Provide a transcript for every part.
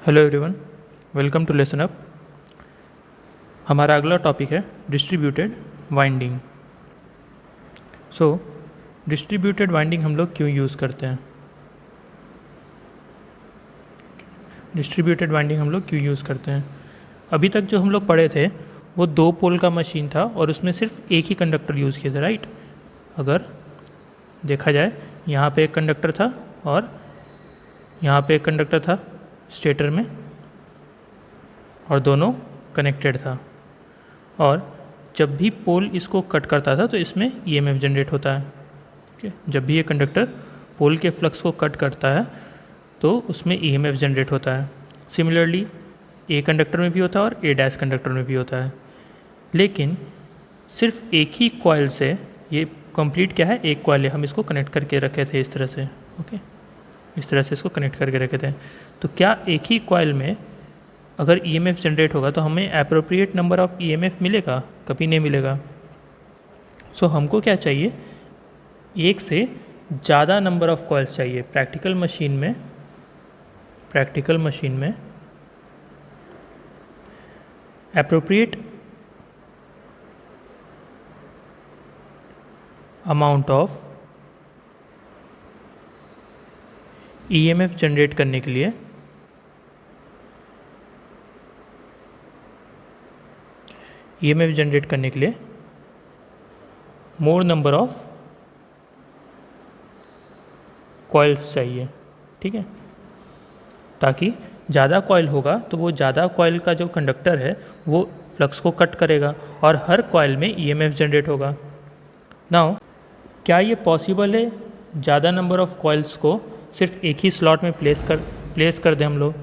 Hello everyone, welcome to lesson up. हमारा अगला topic है distributed winding. So distributed winding हम लोग क्यों यूज़ करते हैं? डिस्ट्रीब्यूटेड वाइंडिंग हम लोग क्यों यूज़ करते हैं? अभी तक जो हम लोग पढ़े थे वो 2 पोल का मशीन था और उसमें सिर्फ एक ही कंडक्टर यूज़ किए थे, राइट? अगर देखा जाए यहाँ पे एक कंडक्टर था और यहाँ पे एक कंडक्टर था स्टेटर में और दोनों कनेक्टेड था। और जब भी पोल इसको कट करता था तो इसमें ईएमएफ जनरेट होता है। ठीक है, जब भी ये कंडक्टर पोल के फ्लक्स को कट करता है तो उसमें ईएमएफ जनरेट होता है। सिमिलरली ए कंडक्टर में भी होता है और ए डैश कंडक्टर में भी होता है। लेकिन सिर्फ एक ही कॉइल से ये कंप्लीट क्या है, एक कॉइल है, हम इसको कनेक्ट करके रखे थे इस तरह से। ओके, इस तरह से इसको कनेक्ट करके रखे थे। तो क्या एक ही कॉइल में अगर ईएमएफ जनरेट होगा तो हमें एप्रोप्रिएट नंबर ऑफ ईएमएफ मिलेगा? कभी नहीं मिलेगा। सो हमको क्या चाहिए, एक से ज़्यादा नंबर ऑफ कॉइल्स चाहिए। प्रैक्टिकल मशीन में appropriate amount of EMF generate करने के लिए मोर नंबर ऑफ कॉइल्स चाहिए। ठीक है, ताकि ज़्यादा कॉइल होगा तो वो ज़्यादा कॉइल का जो कंडक्टर है वो फ्लक्स को कट करेगा और हर कॉइल में ईएमएफ जनरेट होगा। नाउ क्या ये पॉसिबल है ज़्यादा नंबर ऑफ कॉइल्स को सिर्फ एक ही स्लॉट में प्लेस कर दें हम लोग?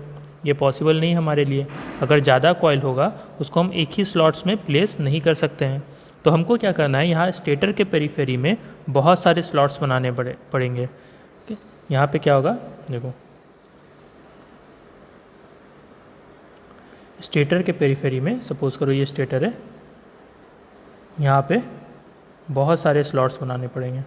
ये पॉसिबल नहीं हमारे लिए। अगर ज़्यादा कॉइल होगा उसको हम एक ही स्लॉट्स में प्लेस नहीं कर सकते हैं। तो हमको क्या करना है, यहाँ स्टेटर के पेरीफेरी में बहुत सारे स्लॉट्स बनाने पड़ेंगे। ओके, यहाँ पे क्या होगा, देखो स्टेटर के पेरीफेरी में, सपोज करो ये स्टेटर है, यहाँ पे बहुत सारे स्लॉट्स बनाने पड़ेंगे।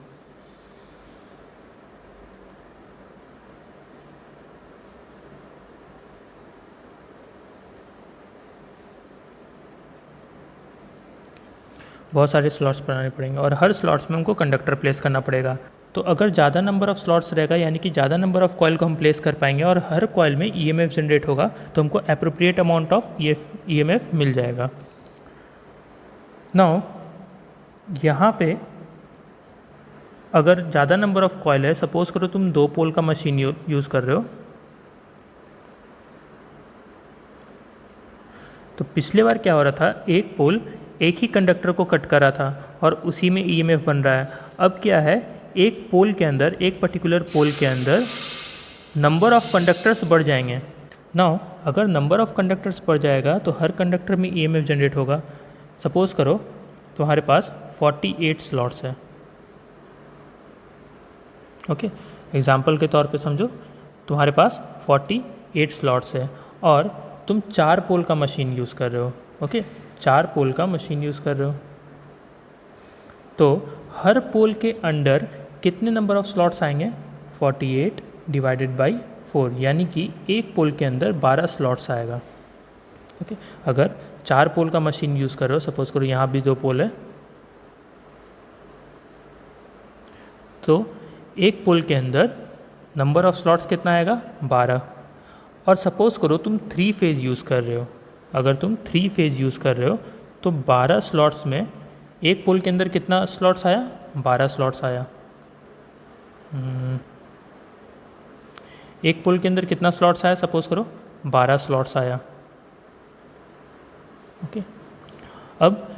बहुत सारे स्लॉट्स बनाने पड़ेंगे और हर स्लॉट्स में हमको कंडक्टर प्लेस करना पड़ेगा। तो अगर ज़्यादा नंबर ऑफ़ स्लॉट्स रहेगा यानी कि ज़्यादा नंबर ऑफ़ कॉइल को हम प्लेस कर पाएंगे और हर कॉइल में ईएमएफ जनरेट होगा तो हमको एप्रोप्रिएट अमाउंट ऑफ ईएमएफ मिल जाएगा। नाउ यहाँ पे अगर ज़्यादा नंबर ऑफ़ कॉइल है, सपोज करो तुम 2 पोल का मशीन यूज़ कर रहे हो, तो पिछले बार क्या हो रहा था, एक पोल एक ही कंडक्टर को कट कर रहा था और उसी में ईएमएफ बन रहा है। अब क्या है, एक पोल के अंदर, एक पर्टिकुलर पोल के अंदर नंबर ऑफ़ कंडक्टर्स बढ़ जाएंगे। नाउ अगर नंबर ऑफ़ कंडक्टर्स बढ़ जाएगा तो हर कंडक्टर में ईएमएफ जनरेट होगा। सपोज करो तुम्हारे पास 48 स्लॉट्स है। ओके, एग्जाम्पल के तौर पे समझो तुम्हारे पास 48 स्लॉट्स है और तुम 4 पोल का मशीन यूज़ कर रहे हो। ओके, 4 पोल का मशीन यूज़ कर रहे हो तो हर पोल के अंडर कितने नंबर ऑफ़ स्लॉट्स आएंगे? 48 डिवाइडेड बाई 4, यानी कि एक पोल के अंदर 12 स्लॉट्स आएगा। ओके, अगर 4 पोल का मशीन यूज़ कर रहे हो, सपोज करो यहाँ भी 2 पोल है, तो एक पोल के अंदर नंबर ऑफ़ स्लॉट्स कितना आएगा? 12। और सपोज़ करो तुम 3 फेज़ यूज़ कर रहे हो, अगर तुम 3 फेज़ यूज़ कर रहे हो तो 12 स्लॉट्स में एक पोल के अंदर कितना स्लॉट्स आया? 12 स्लॉट्स आया। एक पोल के अंदर कितना स्लॉट्स आया? सपोज करो 12 स्लॉट्स आया। ओके, अब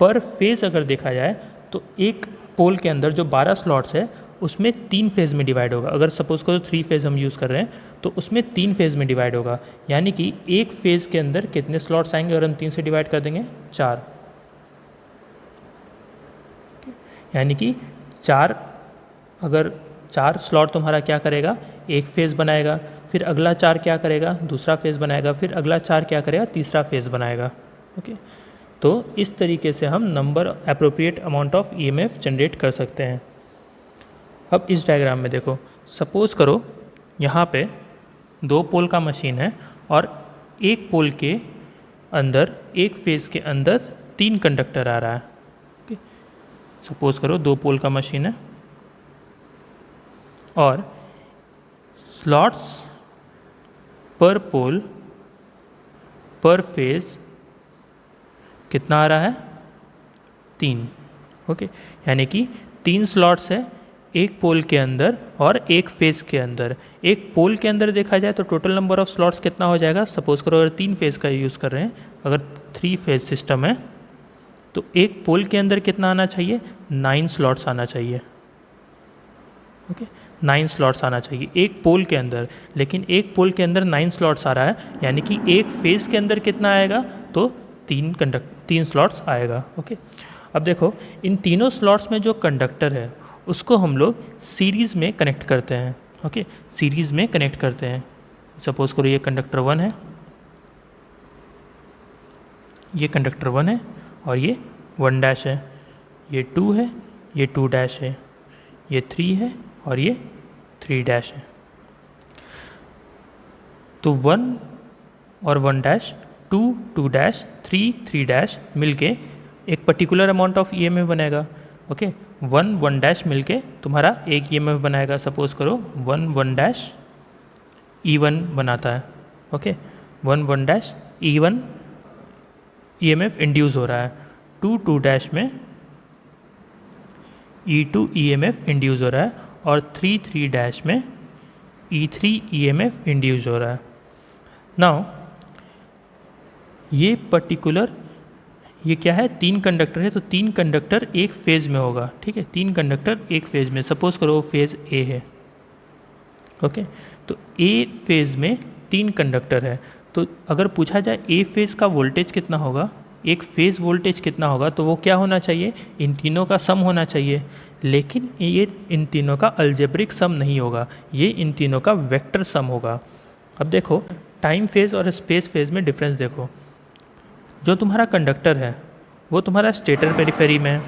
पर फेज़ अगर देखा जाए तो एक पोल के अंदर जो 12 स्लॉट्स है उसमें 3 फेज़ में डिवाइड होगा। अगर सपोज़ करो 3 फेज़ हम यूज़ कर रहे हैं तो उसमें 3 फेज़ में डिवाइड होगा, यानी कि एक फेज़ के अंदर कितने स्लॉट्स आएंगे अगर हम 3 से डिवाइड कर देंगे? 4। यानी कि 4, अगर 4 स्लॉट तुम्हारा क्या करेगा? एक फेज़ बनाएगा, फिर अगला 4 क्या करेगा? दूसरा फेज़ बनाएगा, फिर अगला 4 क्या करेगा? तीसरा फेज़ बनाएगा। ओके, तो इस तरीके से हम number appropriate amount of EMF generate कर सकते हैं। अब इस डायग्राम में देखो, सपोज़ करो यहाँ पे दो पोल का मशीन है और एक पोल के अंदर, एक फेज के अंदर 3 कंडक्टर आ रहा है। ओके, सपोज करो 2 पोल का मशीन है और slots per pole per phase कितना आ रहा है? 3। ओके, यानी कि 3 स्लॉट्स है एक पोल के अंदर और एक फेज के अंदर। एक पोल के अंदर देखा जाए तो टोटल नंबर ऑफ स्लॉट्स कितना हो जाएगा? सपोज करो अगर 3 फेज का यूज़ कर रहे हैं, अगर 3 फेज सिस्टम है तो एक पोल के अंदर कितना आना चाहिए? 9 स्लॉट्स आना चाहिए। ओके, 9 स्लॉट्स आना चाहिए एक पोल के अंदर, लेकिन एक पोल के अंदर 9 स्लॉट्स आ रहा है, यानी कि एक फेज के अंदर कितना आएगा? तो 3 स्लॉट्स आएगा। ओके, अब देखो इन तीनों स्लॉट्स में जो कंडक्टर है उसको हम लोग सीरीज़ में कनेक्ट करते हैं। ओके, सीरीज़ में कनेक्ट करते हैं। सपोज करो ये कंडक्टर 1 है, ये कंडक्टर 1 है और ये 1 डैश है, ये 2 है, ये 2 डैश है, ये 3 है और ये 3 डैश है। तो 1 और 1 डैश, 2 2 डैश, 3 3 डैश मिलके एक पर्टिकुलर अमाउंट ऑफ ईएमएफ बनाएगा। ओके, 1 1 डैश मिलके तुम्हारा एक ईएमएफ बनाएगा। सपोज करो 1 1 डैश E1 बनाता है। Okay, 1 1 dash E1 EMF induce हो रहा है। 2 2 डैश में E2 ईएमएफ इंड्यूस हो रहा है और 3 3 डैश में E3 ईएमएफ इंड्यूस हो रहा है। नाउ ये पर्टिकुलर, ये क्या है? 3 कंडक्टर है, तो 3 कंडक्टर एक फेज में होगा। ठीक है, 3 कंडक्टर एक फेज में। सपोज करो फेज ए है। ओके, तो ए फेज में 3 कंडक्टर है, तो अगर पूछा जाए ए फेज का वोल्टेज कितना होगा, एक फेज वोल्टेज कितना होगा, तो वो क्या होना चाहिए? इन तीनों का सम होना चाहिए। लेकिन ये इन तीनों का अलजेब्रिक सम नहीं होगा, ये इन तीनों का वेक्टर सम होगा। अब देखो टाइम फेज और स्पेस फेज में डिफरेंस देखो। जो तुम्हारा कंडक्टर है वो तुम्हारा स्टेटर पेरिफेरी में है,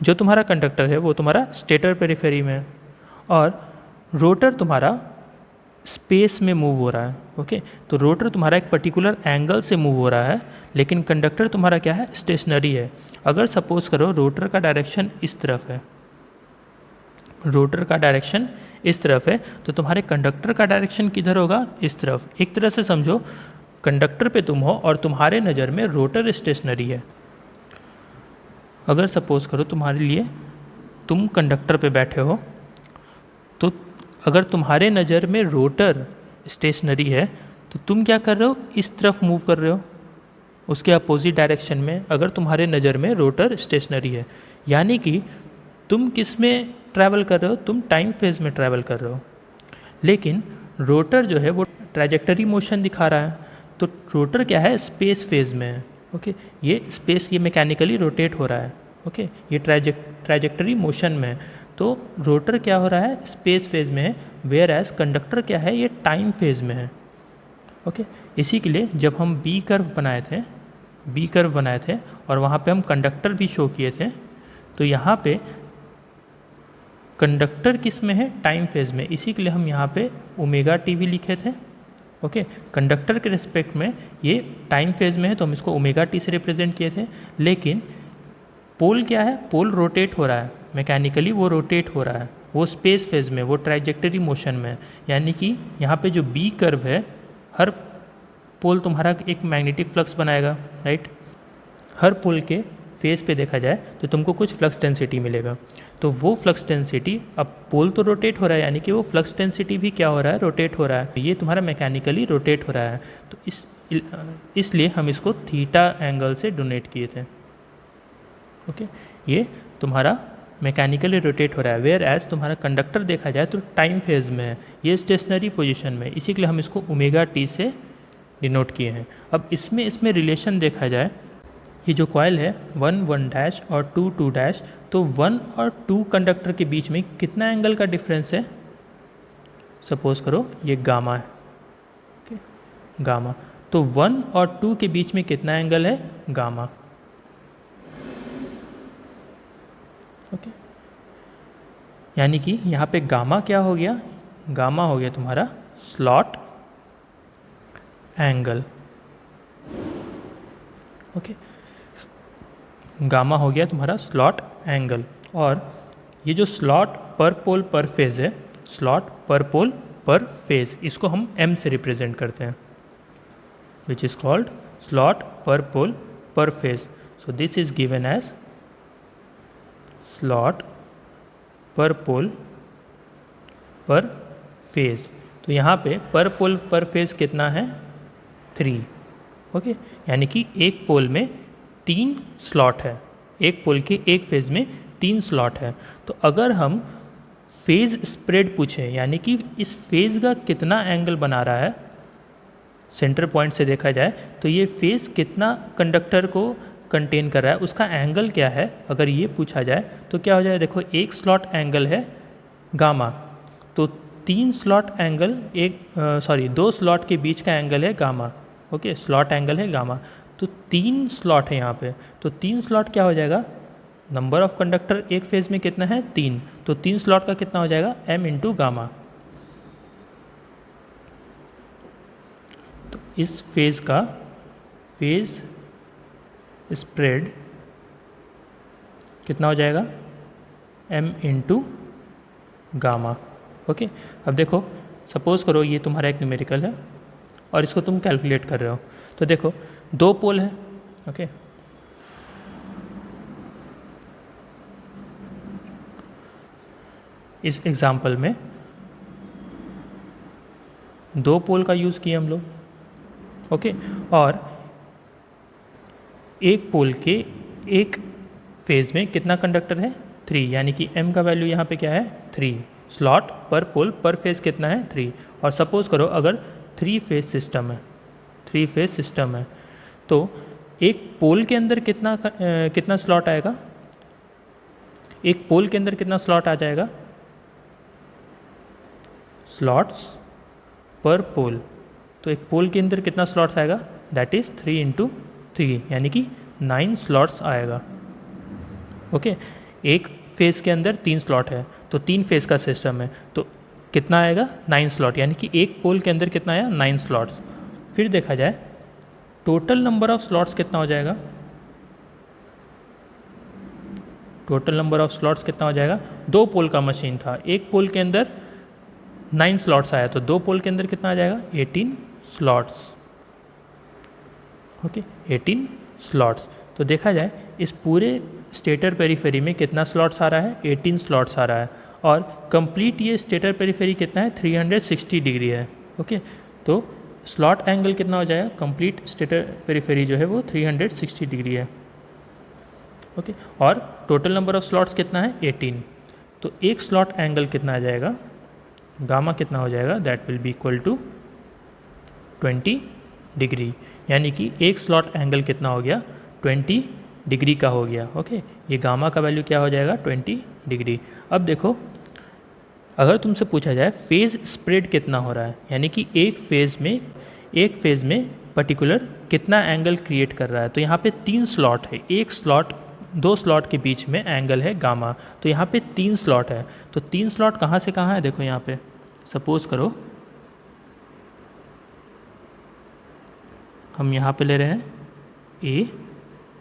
जो तुम्हारा कंडक्टर है वो तुम्हारा स्टेटर पेरिफेरी में है, और रोटर तुम्हारा स्पेस में मूव हो रहा है। ओके, तो रोटर तुम्हारा एक पर्टिकुलर एंगल से मूव हो रहा है, लेकिन कंडक्टर तुम्हारा क्या है? स्टेशनरी है। अगर सपोज करो रोटर का डायरेक्शन इस तरफ है, रोटर का डायरेक्शन इस तरफ है, तो तुम्हारे कंडक्टर का डायरेक्शन किधर होगा? इस तरफ। एक तरह से समझो कंडक्टर पे तुम हो और तुम्हारे नज़र में रोटर स्टेशनरी है। अगर सपोज करो तुम्हारे लिए, तुम कंडक्टर पे बैठे हो, तो अगर तुम्हारे नज़र में रोटर स्टेशनरी है तो तुम क्या कर रहे हो? इस तरफ मूव कर रहे हो, उसके अपोजिट डायरेक्शन में। अगर तुम्हारे नज़र में रोटर स्टेशनरी है, यानी कि तुम किस में ट्रैवल कर रहे हो? तुम टाइम फेज में ट्रैवल कर रहे हो। लेकिन रोटर जो है वो ट्रैजेक्टरी मोशन दिखा रहा है, तो रोटर क्या है? स्पेस फेज में है। ओके, ये स्पेस, ये मैकेनिकली रोटेट हो रहा है। ओके, ये ट्रैजेक्टरी मोशन में है, तो रोटर क्या हो रहा है? स्पेस फेज में है, वेयर एज कंडक्टर क्या है? ये टाइम फेज में है। ओके, इसी के लिए जब हम बी कर्व बनाए थे और वहाँ पे हम कंडक्टर भी शो किए थे, तो यहाँ पे कंडक्टर किस में है? टाइम फेज में। इसी के लिए हम यहाँ पे ओमेगा टी भी लिखे थे। ओके, कंडक्टर के रिस्पेक्ट में ये टाइम फेज में है, तो हम इसको ओमेगा टी से रिप्रेजेंट किए थे। लेकिन पोल क्या है? पोल रोटेट हो रहा है, मैकेनिकली वो रोटेट हो रहा है, वो स्पेस फेज में, वो ट्रैजेक्टरी मोशन में। यानी कि यहाँ पे जो बी कर्व है, हर पोल तुम्हारा एक मैग्नेटिक फ्लक्स बनाएगा, राइट? हर पोल के फेस पे देखा जाए तो तुमको कुछ फ्लक्स डेंसिटी मिलेगा। तो वो फ्लक्स डेंसिटी, अब पोल तो रोटेट हो रहा है, यानी कि वो फ्लक्स डेंसिटी भी क्या हो रहा है? रोटेट हो रहा है। ये तुम्हारा मैकेनिकली रोटेट हो रहा है, तो इसलिए हम इसको थीटा एंगल से डोनेट किए थे। ओके, ये तुम्हारा मैकेनिकली रोटेट हो रहा है, वेयर एज तुम्हारा कंडक्टर देखा जाए तो टाइम फेज में है, ये स्टेशनरी पोजीशन में। इसी के लिए हम इसको ओमेगा टी से डिनोट किए हैं। अब इसमें रिलेशन देखा जाए, ये जो कॉइल है 1 1 डैश और 2 2 डैश, तो 1 और 2 कंडक्टर के बीच में कितना एंगल का डिफरेंस है? सपोज करो ये गामा है। ओके, गामा, तो 1 और 2 के बीच में कितना एंगल है? गामा। ओके, यानी कि यहाँ पे गामा क्या हो गया? गामा हो गया तुम्हारा स्लॉट एंगल। ओके, गामा हो गया तुम्हारा स्लॉट एंगल। और ये जो slot per pole per phase है, slot per pole per phase, इसको हम m से रिप्रेजेंट करते हैं, which is called slot per pole per phase. So this is given as slot per pole per phase. तो यहाँ पे पर पोल पर फेज कितना है? 3। ओके, यानी कि एक पोल में 3 स्लॉट है, एक पोल के एक फेज में 3 स्लॉट है। तो अगर हम फेज स्प्रेड पूछें, यानी कि इस फेज का कितना एंगल बना रहा है, सेंटर पॉइंट से देखा जाए तो ये फेज कितना कंडक्टर को कंटेन कर रहा है, उसका एंगल क्या है, अगर ये पूछा जाए तो क्या हो जाए? देखो, एक स्लॉट एंगल है गामा, तो 3 स्लॉट एंगल, 2 स्लॉट के बीच का एंगल है गामा। ओके, स्लॉट एंगल है गामा, तो 3 स्लॉट है यहाँ पे, तो 3 स्लॉट क्या हो जाएगा? नंबर ऑफ कंडक्टर एक फेज में कितना है? 3, तो 3 स्लॉट का कितना हो जाएगा? m into gamma. तो इस फेज का फेज स्प्रेड कितना हो जाएगा? m into gamma. ओके, अब देखो, सपोज करो ये तुम्हारा एक न्यूमेरिकल है और इसको तुम कैलकुलेट कर रहे हो। तो देखो, 2 पोल है। ओके, इस एग्जाम्पल में 2 पोल का यूज़ किए हम लोग। ओके, और एक पोल के एक फेज में कितना कंडक्टर है? 3, यानी कि m का वैल्यू यहाँ पे क्या है? 3। Slot per pole per phase कितना है? 3। और सपोज करो अगर 3 फेज सिस्टम है, 3 फेज सिस्टम है, तो एक पोल के अंदर कितना स्लॉट आएगा? एक पोल के अंदर कितना स्लॉट आ जाएगा? स्लॉट्स पर पोल, तो एक पोल के अंदर कितना स्लॉट्स आएगा? दैट इज़ 3 इंटू 3, यानी कि 9 स्लॉट्स आएगा। ओके, एक फेज़ के अंदर 3 स्लॉट है, तो 3 फेज़ का सिस्टम है, तो कितना आएगा? 9 स्लॉट, यानी कि एक पोल के अंदर कितना आया? 9 स्लॉट्स। फिर देखा जाए टोटल नंबर ऑफ स्लॉट्स कितना हो जाएगा? टोटल नंबर ऑफ स्लॉट्स कितना हो जाएगा? 2 पोल का मशीन था, एक पोल के अंदर 9 स्लॉट्स आया, तो 2 पोल के अंदर कितना आ जाएगा? 18 स्लॉट्स। Okay, 18 slots. तो देखा जाए इस पूरे स्टेटर पेरीफेरी में कितना स्लॉट्स आ रहा है? 18 स्लॉट्स आ रहा है। और कंप्लीट ये स्टेटर पेरीफेरी कितना है? 360 डिग्री है। ओके, तो स्लॉट एंगल कितना हो जाएगा? कंप्लीट स्टेटर पेरीफेरी जो है वो 360 डिग्री है। ओके, और टोटल नंबर ऑफ स्लॉट्स कितना है? 18। तो एक स्लॉट एंगल कितना आ जाएगा? गामा कितना हो जाएगा? That will be equal to 20 degree, यानी कि एक स्लॉट एंगल कितना हो गया? 20 डिग्री का हो गया। ओके, ये गामा का वैल्यू क्या हो जाएगा? 20 डिग्री। अब देखो, अगर तुमसे पूछा जाए फेज़ स्प्रेड कितना हो रहा है, यानी कि एक फेज़ में पर्टिकुलर कितना एंगल क्रिएट कर रहा है, तो यहाँ पे 3 स्लॉट है, एक स्लॉट 2 स्लॉट के बीच में एंगल है गामा, तो यहाँ पे 3 स्लॉट है। तो 3 स्लॉट कहाँ से कहाँ है? देखो यहाँ पे सपोज करो हम यहाँ पे ले रहे हैं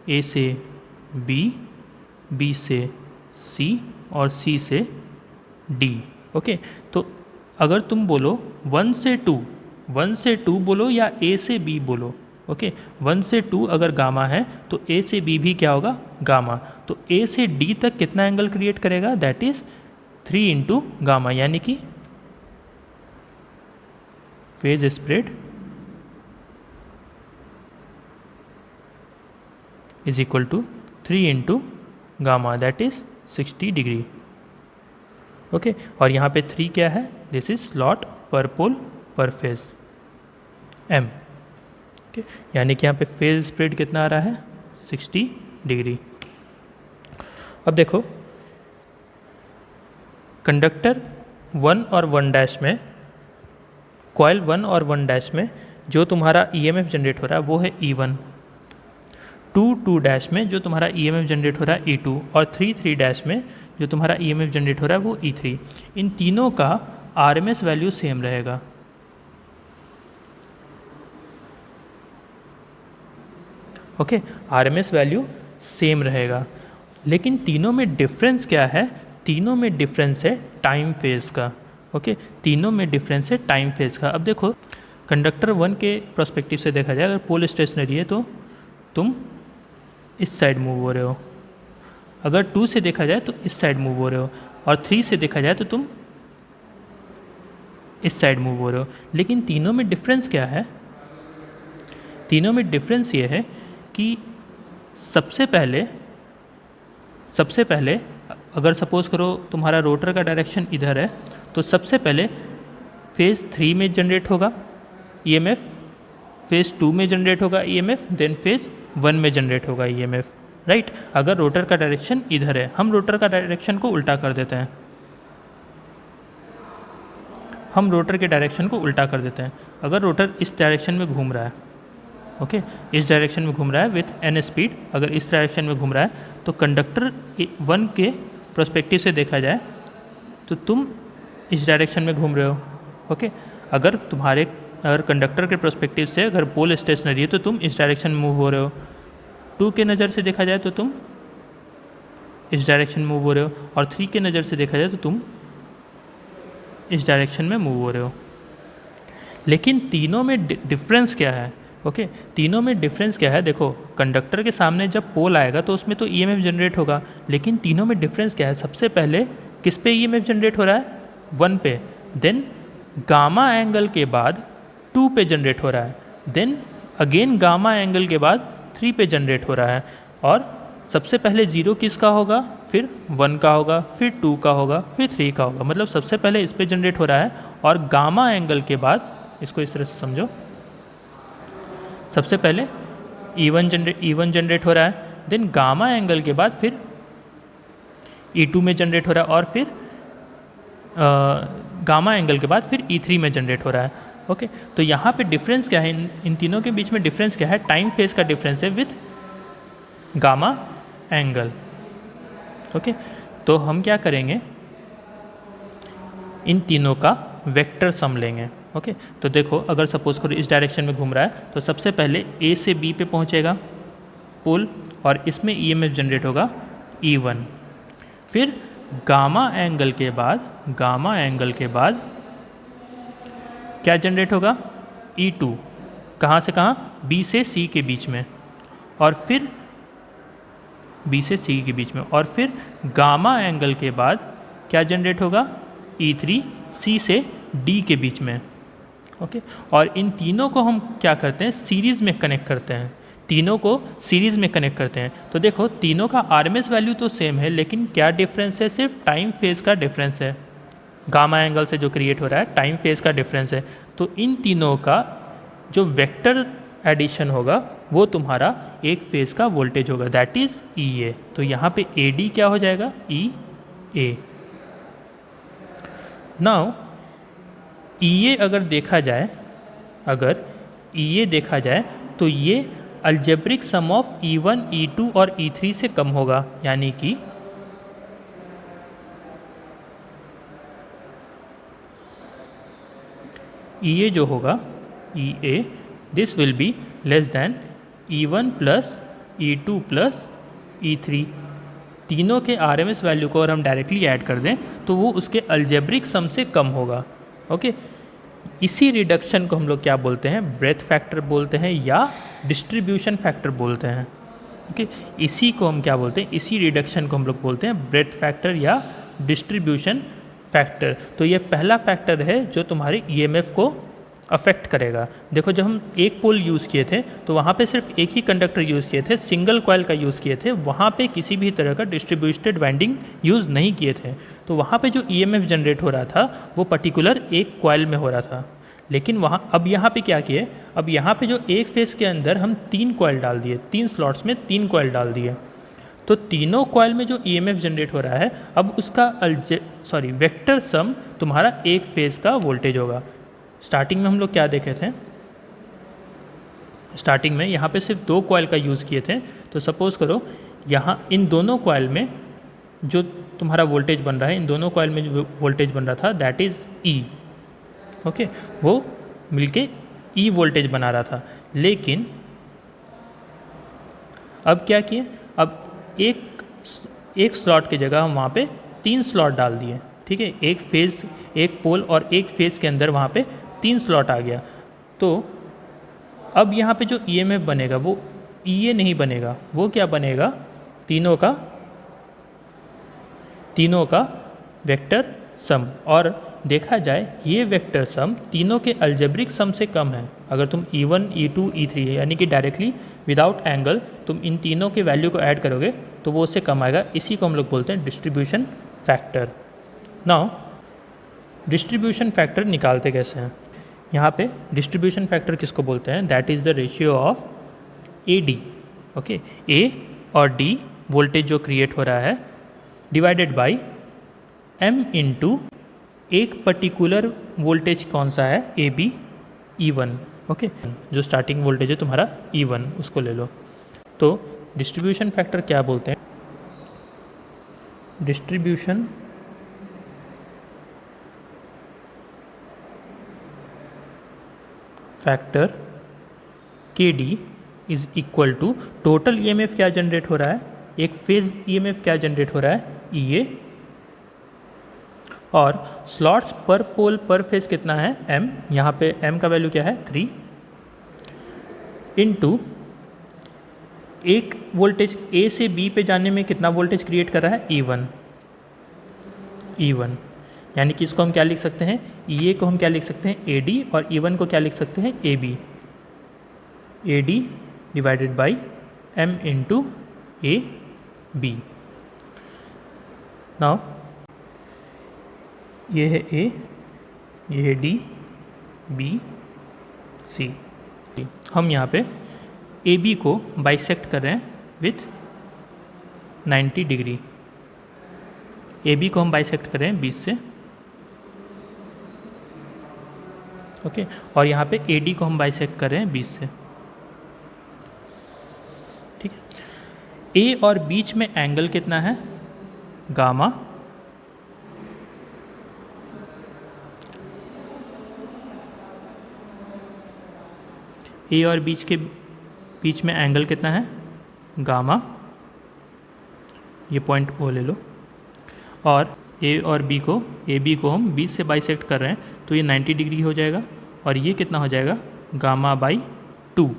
ए से बी से सी और सी से डी। ओके, तो अगर तुम बोलो 1 से 2 बोलो या ए से बी बोलो। ओके, 1 से 2 अगर गामा है तो ए से बी भी क्या होगा? गामा। तो ए से डी तक कितना एंगल क्रिएट करेगा? दैट इज 3 इंटू गामा, यानी कि phase spread is equal to 3 into gamma, that is 60 degree. Okay, और यहाँ पे 3 क्या है? This is slot per pole per phase m। Okay, यानी कि यहाँ पे फेज स्प्रेड कितना आ रहा है? 60 डिग्री। अब देखो, कंडक्टर 1 और 1 डैश में, कॉइल 1 और 1 डैश में जो तुम्हारा ईएमएफ जनरेट हो रहा है वो है E1, 2 डैश में जो तुम्हारा ईएमएफ जनरेट हो रहा है E2, और 3 डैश में जो तुम्हारा ईएमएफ जनरेट हो रहा है वो E3। इन तीनों का आरएमएस वैल्यू सेम रहेगा। ओके, आरएमएस वैल्यू सेम रहेगा, लेकिन तीनों में डिफरेंस क्या है? तीनों में डिफरेंस है टाइम फेज़ का। ओके, तीनों में डिफरेंस है टाइम फेज़ का। अब देखो, कंडक्टर 1 के प्रोस्पेक्टिव से देखा जाए, अगर पोल स्टेशनरी है तो तुम इस साइड मूव हो रहे हो, अगर 2 से देखा जाए तो इस साइड मूव हो रहे हो, और 3 से देखा जाए तो तुम इस साइड मूव हो रहे हो। लेकिन तीनों में डिफरेंस क्या है? तीनों में डिफरेंस ये है कि सबसे पहले अगर सपोज करो तुम्हारा रोटर का डायरेक्शन इधर है, तो सबसे पहले फेज़ 3 में जनरेट होगा ईएमएफ, फेज़ 2 में जनरेट होगा ईएमएफ, देन फेज़ 1 में जनरेट होगा ईएमएफ, राइट। अगर रोटर का डायरेक्शन इधर है, हम रोटर का डायरेक्शन को उल्टा कर देते हैं, हम रोटर के डायरेक्शन को उल्टा कर देते हैं। अगर रोटर इस डायरेक्शन में घूम रहा है, ओके, इस डायरेक्शन में घूम रहा है विथ एन स्पीड, अगर इस डायरेक्शन में घूम रहा है, तो कंडक्टर 1 के प्रोस्पेक्टिव से देखा जाए तो तुम इस डायरेक्शन में घूम रहे हो। ओके, अगर कंडक्टर के प्रोस्पेक्टिव से अगर पोल स्टेशनरी है तो तुम इस डायरेक्शन में मूव हो रहे हो। 2 के नज़र से देखा जाए तो तुम इस डायरेक्शन में मूव हो रहे हो, और 3 के नज़र से देखा जाए तो तुम इस डायरेक्शन में मूव हो रहे हो। लेकिन तीनों में डिफरेंस क्या है? ओके, तीनों में डिफरेंस क्या है? देखो, कंडक्टर के सामने जब पोल आएगा तो उसमें तो ईएमएफ जनरेट होगा, लेकिन तीनों में डिफरेंस क्या है? सबसे पहले किस पे ईएमएफ जनरेट हो रहा है? 1 पे, देन गामा एंगल के बाद 2 पे जनरेट हो रहा है, देन अगेन गामा एंगल के बाद 3 पे जनरेट हो रहा है, और सबसे पहले 0 किसका होगा, फिर 1 का होगा, फिर 2 का होगा, फिर 3 का होगा। मतलब सबसे पहले इस पे जनरेट हो रहा है, और गामा एंगल के बाद, इसको इस तरह से समझो, सबसे पहले E1 जनरेट हो रहा है, देन गामा एंगल के बाद फिर E2 में जनरेट हो रहा है, और फिर गामा एंगल के बाद फिर E3 में जनरेट हो रहा है। ओके, तो यहाँ पे डिफरेंस क्या है? इन तीनों के बीच में डिफरेंस क्या है? टाइम फेज का डिफरेंस है विथ गामा एंगल। ओके, तो हम क्या करेंगे, इन तीनों का वेक्टर सम लेंगे। ओके, तो देखो, अगर सपोज करो इस डायरेक्शन में घूम रहा है, तो सबसे पहले ए से बी पे पहुंचेगा पोल, और इसमें ईएमएफ जनरेट होगा E1, फिर गामा एंगल के बाद क्या जनरेट होगा? E2, कहाँ से कहाँ? बी से सी के बीच में, और फिर बी से सी के बीच में, और फिर गामा एंगल के बाद क्या जनरेट होगा? E3, सी से डी के बीच में। ओके, और इन तीनों को हम क्या करते हैं? सीरीज़ में कनेक्ट करते हैं, तीनों को सीरीज़ में कनेक्ट करते हैं। तो देखो, तीनों का आरएमएस वैल्यू तो सेम है, लेकिन क्या डिफरेंस है? सिर्फ टाइम फेज़ का डिफरेंस है, गामा एंगल से जो क्रिएट हो रहा है टाइम फेज़ का डिफरेंस है। तो इन तीनों का जो वेक्टर एडिशन होगा वो तुम्हारा एक फेज़ का वोल्टेज होगा, दैट इज़ EA। तो यहाँ पे AD क्या हो जाएगा? EA। नाउ EA अगर देखा जाए तो ये algebraic some of E1, E2 और E3 से कम होगा, यानी कि EA जो होगा, EA this will be less than E1 plus E2 plus E3। तीनों के आरएमएस वैल्यू को अगर हम डायरेक्टली ऐड कर दें तो वो उसके अलजेब्रिक सम से कम होगा। ओके, इसी रिडक्शन को हम लोग क्या बोलते हैं? ब्रेथ फैक्टर बोलते हैं या डिस्ट्रीब्यूशन फैक्टर बोलते हैं। ओके, इसी को हम क्या बोलते हैं? इसी रिडक्शन को हम लोग बोलते हैं ब्रेथ फैक्टर या डिस्ट्रीब्यूशन फैक्टर। तो ये पहला फैक्टर है जो तुम्हारी ईएमएफ को अफेक्ट करेगा। देखो, जब हम एक पोल यूज़ किए थे तो वहाँ पे सिर्फ एक ही कंडक्टर यूज़ किए थे, सिंगल कॉइल का यूज़ किए थे, वहाँ पे किसी भी तरह का डिस्ट्रीब्यूटेड वाइंडिंग यूज़ नहीं किए थे। तो वहाँ पे जो ईएमएफ जनरेट हो रहा था वो पर्टिकुलर एक कॉइल में हो रहा था। लेकिन अब यहाँ पे क्या किए? अब यहाँ पे जो एक फेस के अंदर हम 3 कॉइल डाल दिए, 3 स्लॉट्स में 3 कॉइल डाल दिए, तो तीनों कॉइल में जो ईएमएफ जनरेट हो रहा है, अब उसका वेक्टर सम तुम्हारा एक फेज़ का वोल्टेज होगा। स्टार्टिंग में हम लोग क्या देखे थे? स्टार्टिंग में यहाँ पे सिर्फ 2 कॉइल का यूज़ किए थे। तो सपोज़ करो यहाँ इन दोनों कॉइल में जो तुम्हारा वोल्टेज बन रहा है, इन दोनों कॉइल में जो वोल्टेज बन रहा था दैट इज़ E। ओके, वो मिलके E वोल्टेज बना रहा था। लेकिन अब क्या किए, अब एक स्लॉट की जगह हम वहाँ पे 3 स्लॉट डाल दिए, ठीक है। एक फेज़, एक पोल और एक फेज़ के अंदर वहाँ पे 3 स्लॉट आ गया। तो अब यहाँ पे जो ईएमएफ बनेगा वो ईए नहीं बनेगा, वो क्या बनेगा, तीनों का वेक्टर सम। और देखा जाए ये वेक्टर सम तीनों के अलजेब्रिक सम से कम है। अगर तुम E1, E2, E3 यानी कि डायरेक्टली विदाउट एंगल तुम इन तीनों के वैल्यू को ऐड करोगे तो वो उससे कम आएगा। इसी को हम लोग बोलते हैं distribution factor. Now distribution factor निकालते कैसे हैं, यहाँ पे डिस्ट्रीब्यूशन फैक्टर किसको बोलते हैं, that is the ratio of AD, okay. A और D वोल्टेज जो क्रिएट हो रहा है डिवाइडेड बाई M इंटू एक पर्टिकुलर वोल्टेज कौन सा है, AB E1, ओके। जो स्टार्टिंग वोल्टेज है तुम्हारा E1 उसको ले लो। तो डिस्ट्रीब्यूशन फैक्टर क्या बोलते हैं, distribution factor KD is equal to total EMF क्या जनरेट हो रहा है, एक फेज EMF क्या जनरेट हो रहा है EA, और slots per pole per phase कितना है M, यहाँ पे M का वैल्यू क्या है 3, इनटू एक वोल्टेज A से B पे जाने में कितना वोल्टेज क्रिएट कर रहा है E1, यानी कि इसको हम क्या लिख सकते हैं, EA को हम क्या लिख सकते हैं AD, और E1 को क्या लिख सकते हैं AD divided by M into AB। Now ये है A, ये है D, B, C। हम यहाँ पे AB को बाइसेक्ट कर रहे हैं विथ 90 डिग्री। AB को हम बाइसेक्ट कर रहे हैं 20 से, ओके। और यहाँ पे AD को हम बाइसेक्ट कर रहे हैं 20 से, ठीक है। A और बीच में एंगल कितना है गामा, A और बीच में एंगल कितना है गामा, ये पॉइंट O ले लो। और A और B को हम 20 से बाइसेक्ट कर रहे हैं तो ये 90 डिग्री हो जाएगा, और ये कितना हो जाएगा गामा बाई 2।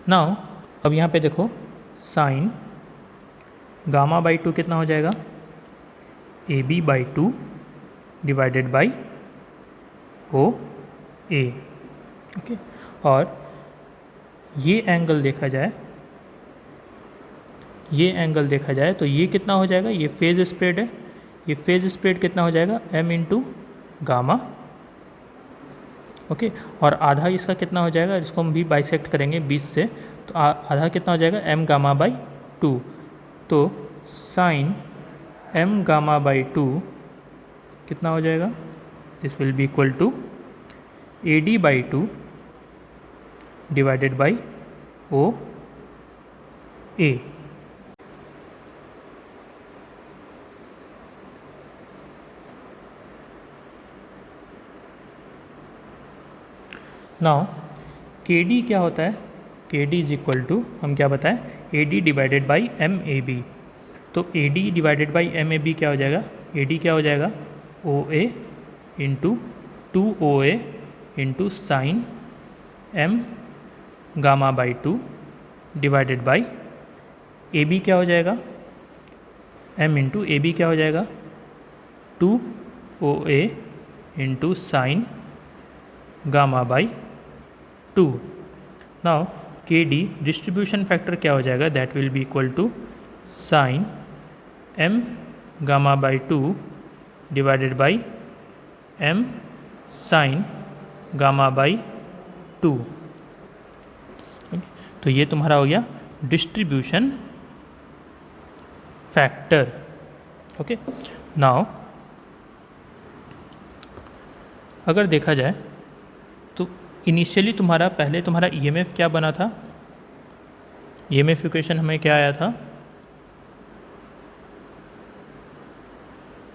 नाउ अब यहाँ पे देखो साइन गामा बाई 2 कितना हो जाएगा AB by 2 divided by OA, okay. और ये एंगल देखा जाए तो ये कितना हो जाएगा, ये फेज स्प्रेड है, ये फेज स्प्रेड कितना हो जाएगा M इंटू गामा, ओके। और आधा इसका कितना हो जाएगा, इसको हम भी बाइसेक्ट करेंगे 20 से, तो आधा कितना हो जाएगा M गामा बाई 2। तो साइन M गामा बाई 2 कितना हो जाएगा, this will be equal to AD by 2 divided by OA। Now KD क्या होता है, KD इज इक्वल टू हम क्या बताएं AD डिवाइडेड बाई MAB। तो AD डिवाइडेड बाई MAB क्या हो जाएगा, AD क्या हो जाएगा OA into 2OA into sign M gamma by 2 divided by AB क्या हो जाएगा M इंटू AB क्या हो जाएगा 2OA into sine gamma by 2। Now KD distribution factor क्या हो जाएगा, that will be equal to sine M gamma by 2 divided by M sine gamma by 2। तो ये तुम्हारा हो गया डिस्ट्रीब्यूशन फैक्टर, ओके। नाउ अगर देखा जाए तो इनिशियली पहले तुम्हारा EMF क्या बना था, EMF इक्वेशन हमें क्या आया था,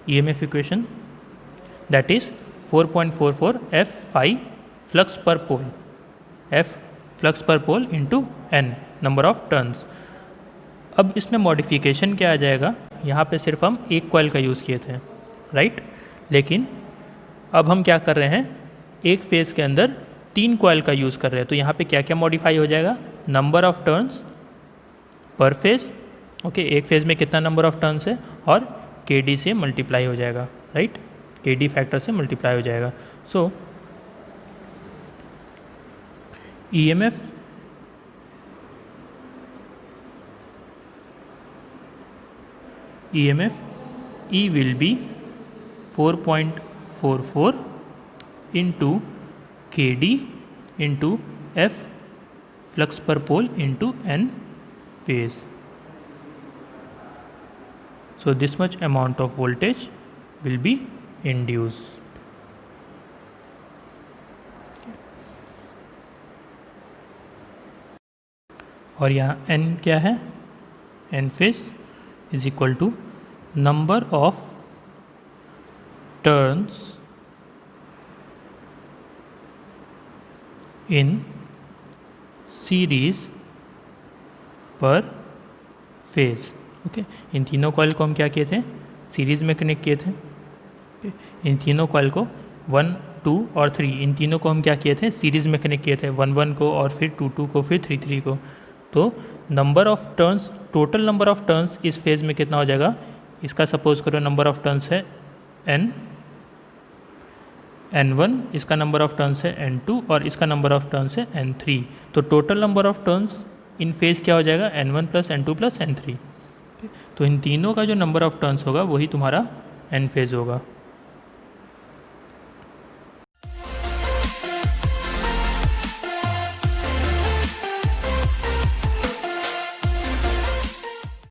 EMF equation that is 4.44 F phi flux per pole, F flux per pole into N, number of turns. अब इसमें मॉडिफिकेशन क्या आ जाएगा, यहाँ पे सिर्फ हम एक कॉइल का यूज़ किए थे, राइट। लेकिन अब हम क्या कर रहे हैं, एक फेज़ के अंदर 3 कॉइल का यूज़ कर रहे हैं, तो यहाँ पे क्या क्या मॉडिफाई हो जाएगा, number of turns per phase, okay, एक फेज़ में कितना नंबर ऑफ टर्न्स है, और KD से मल्टीप्लाई हो जाएगा, राइट, KD फैक्टर से मल्टीप्लाई हो जाएगा। सो EMF E will be 4.44 into KD into F flux per pole into N phase. So this much amount of voltage will be induced. और यहाँ N क्या है, N phase is equal to number of turns in series per phase, okay. इन तीनों coil को हम क्या किए थे, सीरीज़ में कनेक्ट किए थे, इन तीनों कॉइल को 1, 2 और 3, इन तीनों को हम क्या किए थे, सीरीज़ में कनेक्ट किए थे, 1, 1 को और फिर 2, 2 को फिर 3, 3 को। तो number of turns, total number of turns इस फेज़ में कितना हो जाएगा, इसका सपोज करो नंबर ऑफ टर्न्स है N1, इसका नंबर ऑफ टर्न्स है N2 और इसका नंबर ऑफ टर्न्स है N3। तो total number of turns in phase क्या हो जाएगा, N1 + N2 + N3। तो इन तीनों का जो नंबर ऑफ टर्न्स होगा वही तुम्हारा N फेज़ होगा।